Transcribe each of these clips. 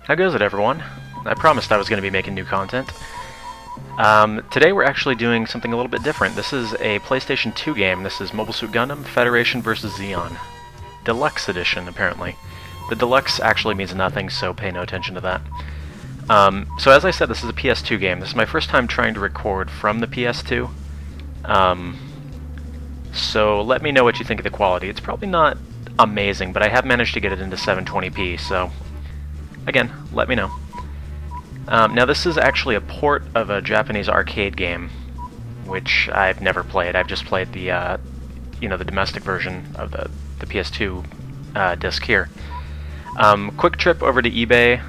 How goes it, everyone? I promised I was going to be making new content. Today we're actually doing something a little bit different. This is a PlayStation 2 game. This is Mobile Suit Gundam, Federation vs. Zeon. Deluxe Edition, apparently. The Deluxe actually means nothing, so pay no attention to that. So as I said, this is a PS2 game. This is my first time trying to record from the PS2. So let me know what you think of the quality. It's probably not amazing, but I have managed to get it into 720p, so again, let me know. Now this is actually a port of a Japanese arcade game, which I've never played. I've just played the, the domestic version of the PS2 disc here. Quick trip over to eBay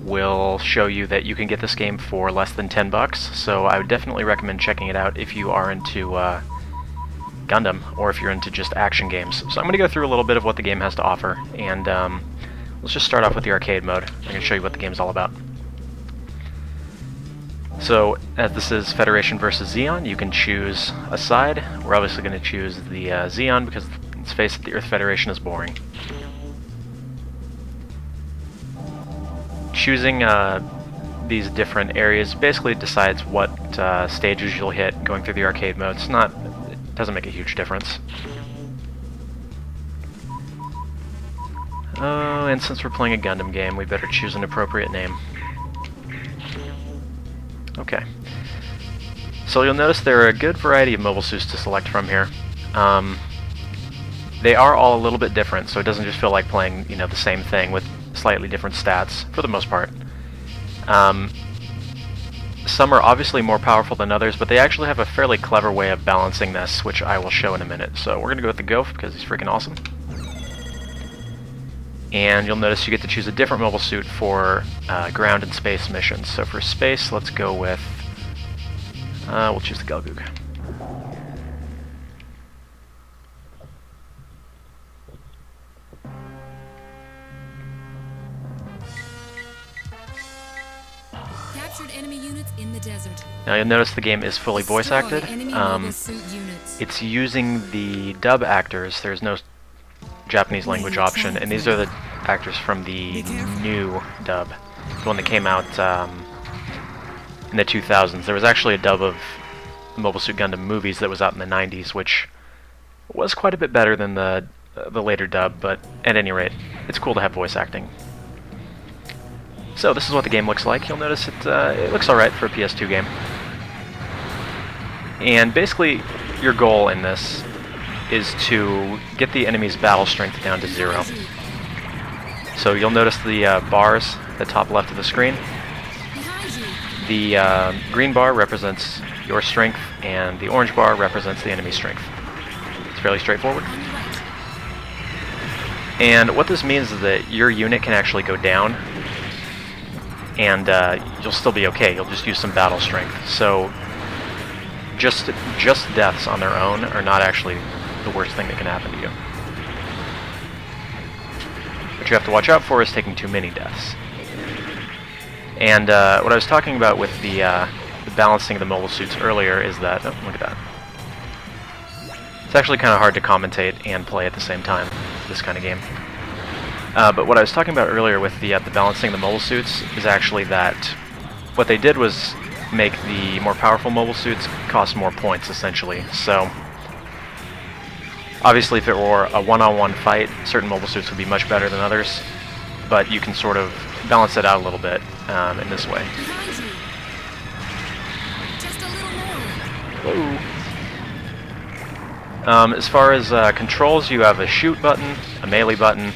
will show you that you can get this game for less than $10, so I would definitely recommend checking it out if you are into Gundam, or if you're into just action games. So I'm going to go through a little bit of what the game has to offer, and let's just start off with the arcade mode. I'm going to show you what the game's all about. So, as this is Federation vs. Zeon, you can choose a side. We're obviously going to choose the Zeon because, let's face it, the Earth Federation is boring. Choosing these different areas basically decides what stages you'll hit going through the arcade mode. It doesn't make a huge difference. Oh, and since we're playing a Gundam game, we better choose an appropriate name. Okay. So you'll notice there are a good variety of mobile suits to select from here. They are all a little bit different, so it doesn't just feel like playing, the same thing with slightly different stats, for the most part. Some are obviously more powerful than others, but they actually have a fairly clever way of balancing this, which I will show in a minute. So we're going to go with the Goph because he's freaking awesome. And you'll notice you get to choose a different mobile suit for ground and space missions. So for space, let's go with... we'll choose the Galgoog. Enemy units in the desert. Now you'll notice the game is fully voice acted. It's using the dub actors. There's no Japanese language option, and these are the actors from the new dub, the one that came out in the 2000s. There was actually a dub of Mobile Suit Gundam movies that was out in the 90s, which was quite a bit better than the later dub, but at any rate, it's cool to have voice acting. So this is what the game looks like. You'll notice it looks alright for a PS2 game. And basically, your goal in this is to get the enemy's battle strength down to 0. So you'll notice the bars at the top left of the screen. The green bar represents your strength, and the orange bar represents the enemy's strength. It's fairly straightforward. And what this means is that your unit can actually go down, and you'll still be okay. You'll just use some battle strength. So just deaths on their own are not actually the worst thing that can happen to you. What you have to watch out for is taking too many deaths. And what I was talking about with the balancing of the mobile suits earlier is that... Oh, look at that. It's actually kind of hard to commentate and play at the same time, this kind of game. But what I was talking about earlier with the balancing the mobile suits is actually that what they did was make the more powerful mobile suits cost more points, essentially. So, obviously if it were a one-on-one fight, certain mobile suits would be much better than others, but you can sort of balance it out a little bit in this way. Whoa. As far as controls, you have a shoot button, a melee button,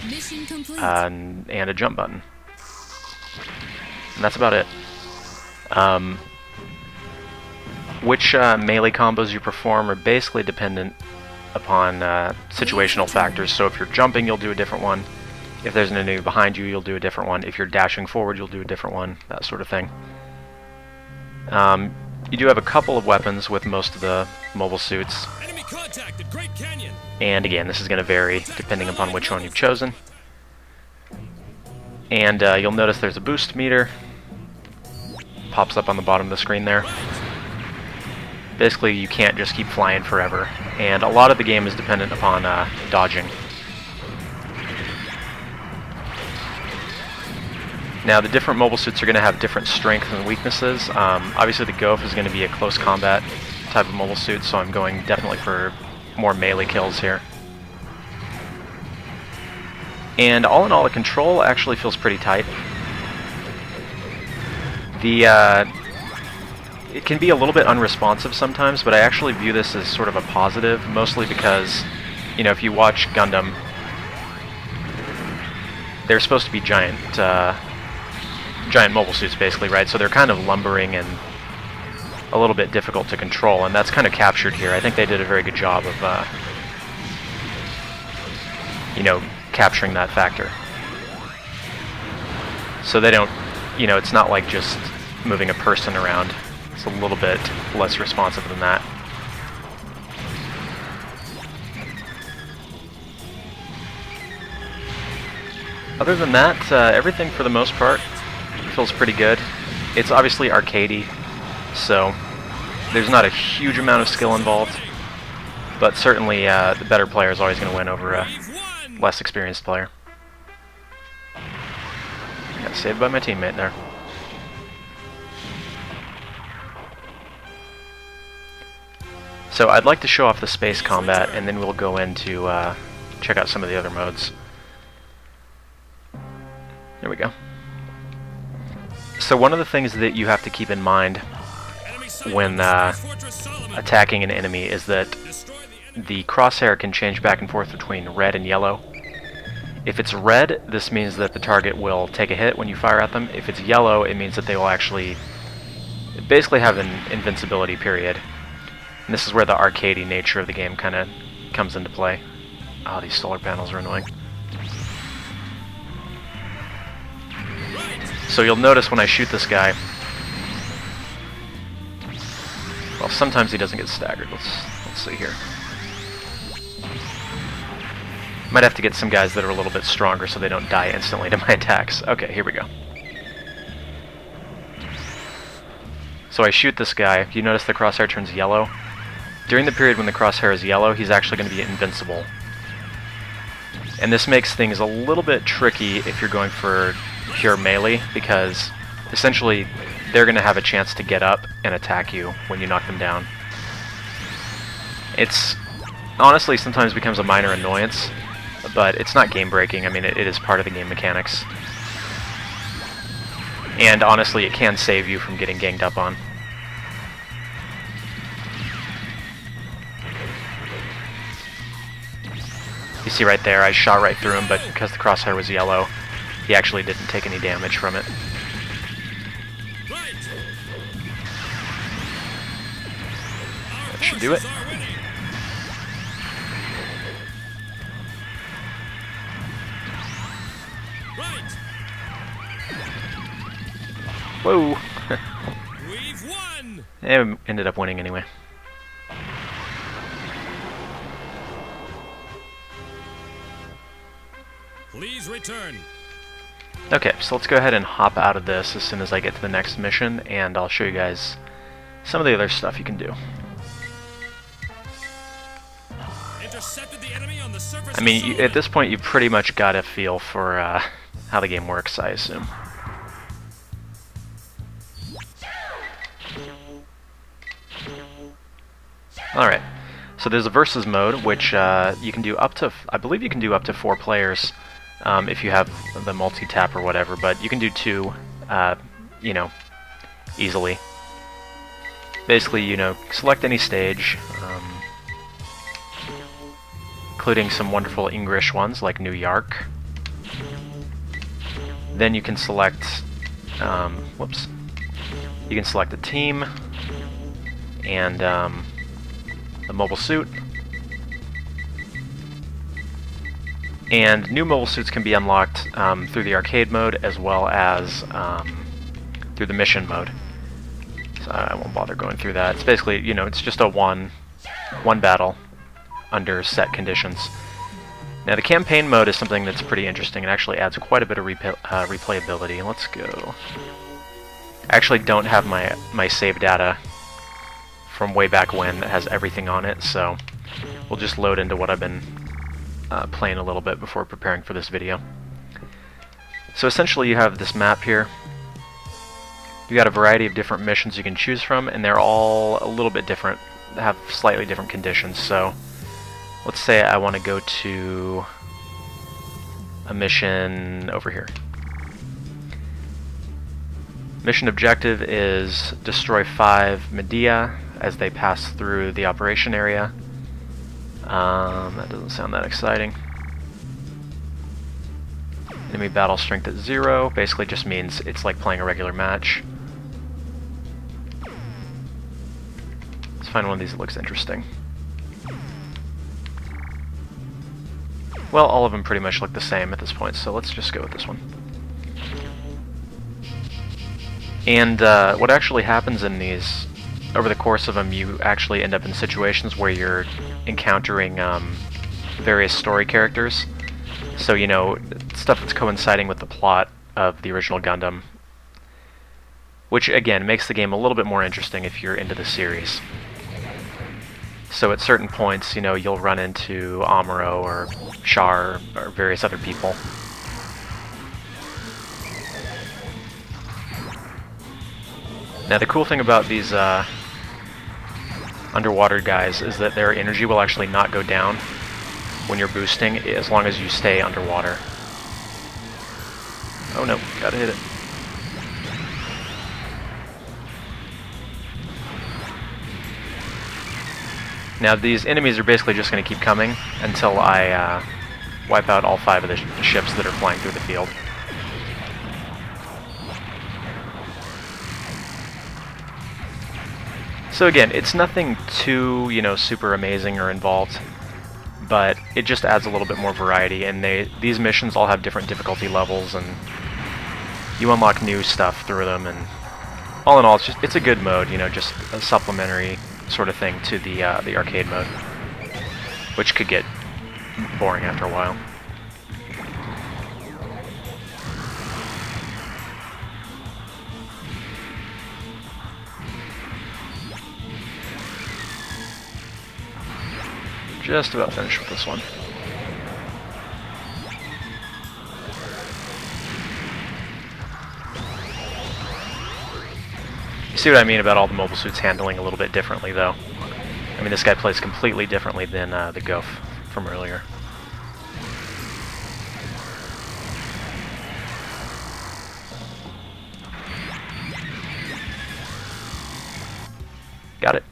and a jump button. And that's about it. Which melee combos you perform are basically dependent upon situational factors. So if you're jumping, you'll do a different one. If there's an enemy behind you, you'll do a different one. If you're dashing forward, you'll do a different one. That sort of thing. You do have a couple of weapons with most of the mobile suits. Enemy contact at Great Canyon. And again, this is going to vary depending upon which one you've chosen. And you'll notice there's a boost meter. Pops up on the bottom of the screen there. Basically, you can't just keep flying forever. And a lot of the game is dependent upon dodging. Now, the different mobile suits are going to have different strengths and weaknesses. Obviously, the Goaf is going to be a close combat type of mobile suit, so I'm going definitely for more melee kills here. And all in all, the control actually feels pretty tight. It can be a little bit unresponsive sometimes, but I actually view this as sort of a positive, mostly because, you know, if you watch Gundam, they're supposed to be giant mobile suits, basically, right? So they're kind of lumbering and a little bit difficult to control, and that's kind of captured here. I think they did a very good job of, you know, capturing that factor. So they don't, you know, it's not like just moving a person around. It's a little bit less responsive than that. Other than that, everything for the most part feels pretty good. It's obviously arcadey, so there's not a huge amount of skill involved, but certainly the better player is always going to win over a less experienced player. Got saved by my teammate there. So I'd like to show off the space combat, and then we'll go into check out some of the other modes. There we go. So one of the things that you have to keep in mind when attacking an enemy is that the crosshair can change back and forth between red and yellow. If it's red, this means that the target will take a hit when you fire at them. If it's yellow, it means that they will actually basically have an invincibility period. And this is where the arcadey nature of the game kind of comes into play. Oh, these solar panels are annoying. So you'll notice when I shoot this guy, well, sometimes he doesn't get staggered. Let's see here. Might have to get some guys that are a little bit stronger so they don't die instantly to my attacks. Okay, here we go. So I shoot this guy. You notice the crosshair turns yellow. During the period when the crosshair is yellow, he's actually going to be invincible. And this makes things a little bit tricky if you're going for pure melee, because essentially they're going to have a chance to get up and attack you when you knock them down. It's honestly sometimes becomes a minor annoyance, but it's not game breaking. I mean, it is part of the game mechanics. And honestly, it can save you from getting ganged up on. You see right there, I shot right through him, but because the crosshair was yellow, he actually didn't take any damage from it. That should do it. Whoa! We've won. And ended up winning anyway. Please return. Okay, so let's go ahead and hop out of this as soon as I get to the next mission, and I'll show you guys some of the other stuff you can do. Intercepted the enemy on the surface. I mean, at this point, you've pretty much got a feel for how the game works, I assume. Alright, so there's a versus mode, which you can do up to, I believe you can do up to 4 players if you have the multi-tap or whatever, but you can do 2, you know, easily. Basically, you know, select any stage, including some wonderful English ones like New York. Then you can select, whoops, you can select a team and the mobile suit. And new mobile suits can be unlocked through the arcade mode as well as through the mission mode. So I won't bother going through that. It's basically, you know, it's just a one battle under set conditions. Now the campaign mode is something that's pretty interesting. It actually adds quite a bit of replayability. Let's go. I actually don't have my save data from way back when that has everything on it, so we'll just load into what I've been playing a little bit before preparing for this video. So essentially you have this map here. You got a variety of different missions you can choose from, and they're all a little bit different, have slightly different conditions. So let's say I want to go to a mission over here. Mission objective is destroy 5 Medea as they pass through the operation area. That doesn't sound that exciting. Enemy battle strength at 0 basically just means it's like playing a regular match. Let's find one of these that looks interesting. Well, all of them pretty much look the same at this point, so let's just go with this one. And what actually happens in these, over the course of them, you actually end up in situations where you're encountering various story characters. So, you know, stuff that's coinciding with the plot of the original Gundam. Which, again, makes the game a little bit more interesting if you're into the series. So at certain points, you know, you'll run into Amuro or Char or various other people. Now the cool thing about these underwater guys is that their energy will actually not go down when you're boosting as long as you stay underwater. Oh no, gotta hit it. Now these enemies are basically just going to keep coming until I wipe out all 5 of the ships that are flying through the field. So again, it's nothing too, you know, super amazing or involved, but it just adds a little bit more variety, and these missions all have different difficulty levels, and you unlock new stuff through them, and all in all, it's a good mode, you know, just a supplementary sort of thing to the arcade mode, which could get boring after a while. Just about finished with this one. You see what I mean about all the mobile suits handling a little bit differently, though. I mean, this guy plays completely differently than the Gof from earlier. Got it.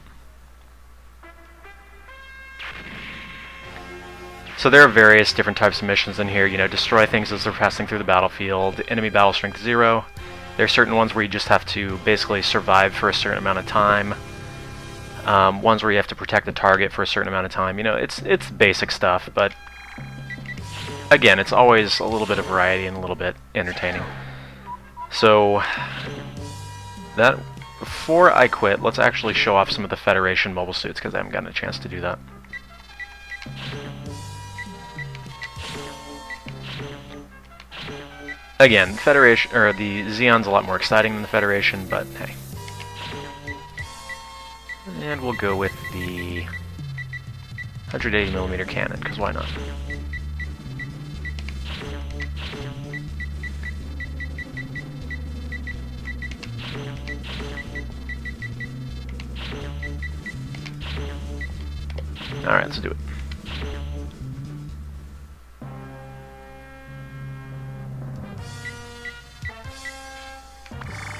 So there are various different types of missions in here. You know, destroy things as they're passing through the battlefield, enemy battle strength 0. There are certain ones where you just have to basically survive for a certain amount of time. Ones where you have to protect the target for a certain amount of time. You know, it's basic stuff, but again, it's always a little bit of variety and a little bit entertaining. So that before I quit, let's actually show off some of the Federation mobile suits because I haven't gotten a chance to do that. Again, Federation, or the Zeon's a lot more exciting than the Federation, but hey. And we'll go with the 180mm cannon, because why not? Alright, let's do it.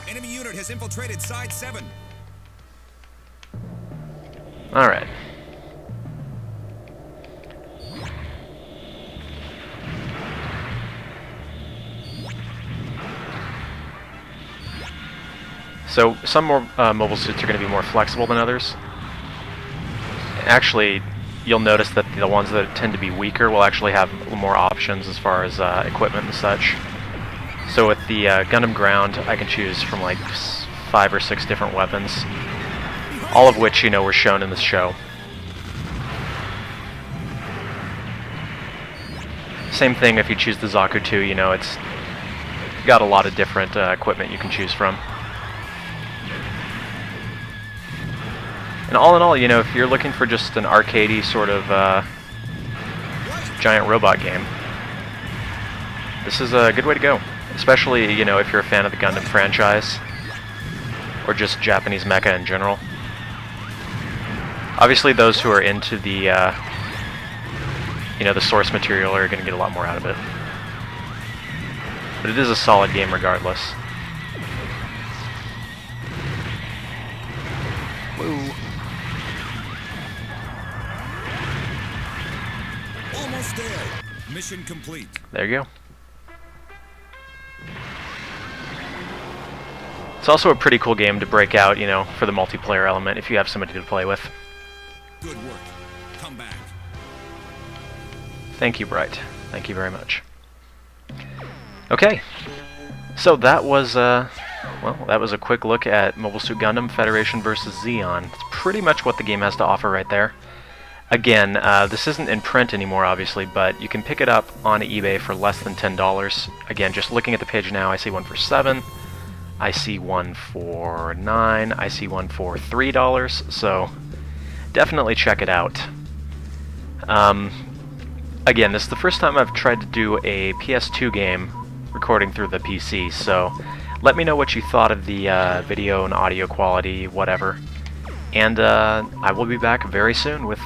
Enemy unit has infiltrated Side 7. Alright. So some more mobile suits are going to be more flexible than others. Actually, you'll notice that the ones that tend to be weaker will actually have more options as far as equipment and such. So with the Gundam Ground, I can choose from like 5 or 6 different weapons, all of which, you know, were shown in this show. Same thing if you choose the Zaku 2, you know, it's got a lot of different equipment you can choose from. And all in all, you know, if you're looking for just an arcadey sort of giant robot game, this is a good way to go. especially, you know, if you're a fan of the Gundam franchise, or just Japanese mecha in general. Obviously, those who are into the, you know, the source material are going to get a lot more out of it. But it is a solid game regardless. Woo. Almost there. Mission complete. There you go. It's also a pretty cool game to break out, you know, for the multiplayer element if you have somebody to play with. Good work. Come back. Thank you, Bright. Thank you very much. Okay, so that was well, that was a quick look at Mobile Suit Gundam Federation vs. Zeon. It's pretty much what the game has to offer right there. Again, this isn't in print anymore, obviously, but you can pick it up on eBay for less than $10. Again, just looking at the page now, I see one for $7, I see one for $9, I see one for $3, so definitely check it out. Again, this is the first time I've tried to do a PS2 game recording through the PC, so let me know what you thought of the video and audio quality, whatever. And I will be back very soon with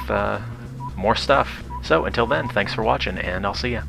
more stuff. So until then, thanks for watching, and I'll see ya.